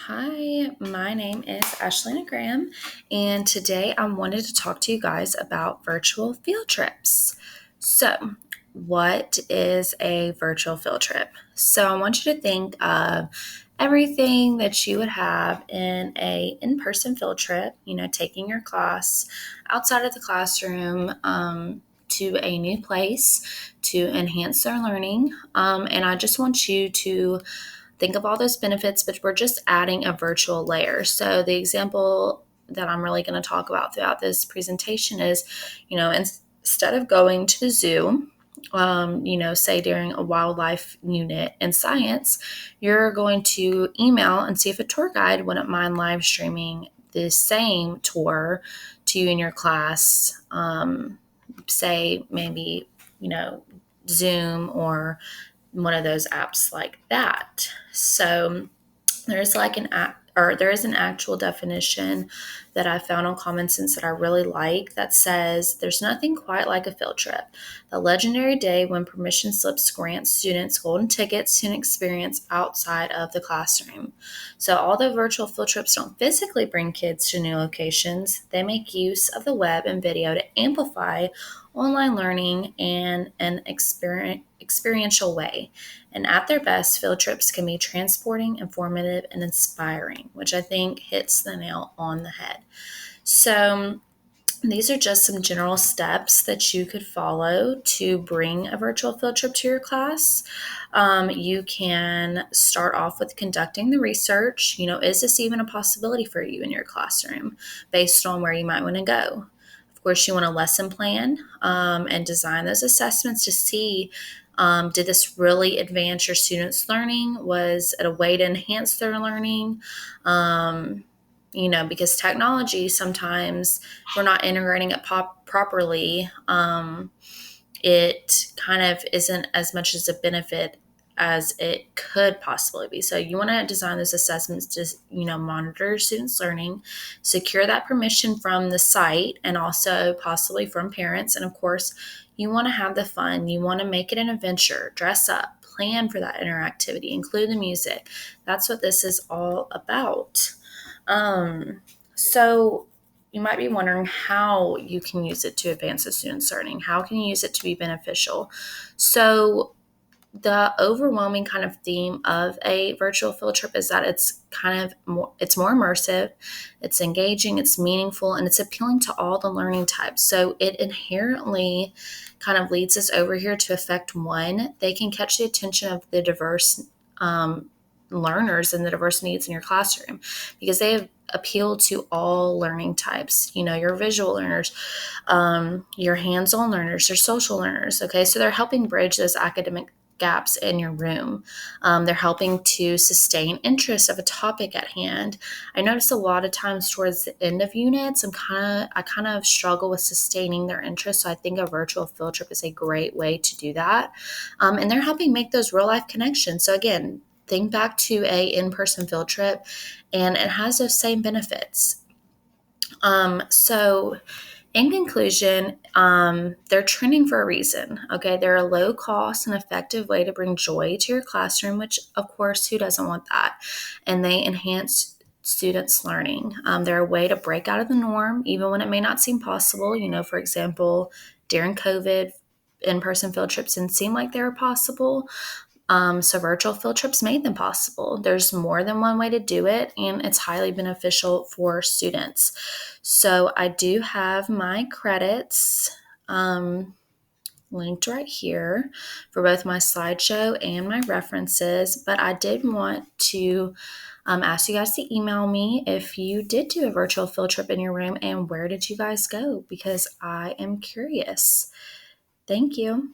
Hi, my name is Ashley Graham, and today I wanted to talk to you guys about virtual field trips. So, what is a virtual field trip? So, I want you to think of everything that you would have in a in-person field trip, taking your class outside of the classroom to a new place to enhance their learning. And I just want you to think of all those benefits, but we're just adding a virtual layer. So the example that I'm really going to talk about throughout this presentation is, instead of going to the zoo, say during a wildlife unit in science, you're going to email and see if a tour guide wouldn't mind live streaming the same tour to you in your class, say maybe, Zoom or one of those apps like that. So there's like an app, or there is an actual definition that I found on Common Sense that I really like that says there's nothing quite like a field trip. The legendary day when permission slips grant students golden tickets to an experience outside of the classroom. So although virtual field trips don't physically bring kids to new locations, they make use of the web and video to amplify online learning in an experiential way. And at their best, field trips can be transporting, informative, and inspiring, which I think hits the nail on the head. So, these are just some general steps that you could follow to bring a virtual field trip to your class. You can start off with conducting the research. Is this even a possibility for you in your classroom based on where you might want to go? Of course, you want a lesson plan and design those assessments to see did this really advance your students' learning? Was it a way to enhance their learning? Because technology sometimes, if we're not integrating it properly, it kind of isn't as much as a benefit as it could possibly be. So you want to design those assessments to, monitor students' learning, secure that permission from the site and also possibly from parents. And of course, you want to have the fun. You want to make it an adventure, dress up, plan for that interactivity, include the music. That's what this is all about. So you might be wondering how you can use it to advance a student's learning. How can you use it to be beneficial? So the overwhelming kind of theme of a virtual field trip is that it's more immersive, it's engaging, it's meaningful, and it's appealing to all the learning types. So it inherently kind of leads us over here to effect one. They can catch the attention of the diverse learners and the diverse needs in your classroom because they appeal to all learning types. Your visual learners, your hands-on learners, your social learners. Okay, so they're helping bridge those academic gaps in your room. They're helping to sustain interest of a topic at hand. I notice a lot of times towards the end of units, I kind of struggle with sustaining their interest. So I think a virtual field trip is a great way to do that. And they're helping make those real life connections. So again, think back to a in-person field trip, and it has those same benefits. So in conclusion, they're trending for a reason. Okay, they're a low cost and effective way to bring joy to your classroom, which of course, who doesn't want that? And they enhance students' learning. They're a way to break out of the norm, even when it may not seem possible. For example, during COVID, in-person field trips didn't seem like they were possible. So virtual field trips made them possible. There's more than one way to do it, and it's highly beneficial for students. So I do have my credits linked right here for both my slideshow and my references, but I did want to ask you guys to email me if you did do a virtual field trip in your room and where did you guys go, because I am curious. Thank you.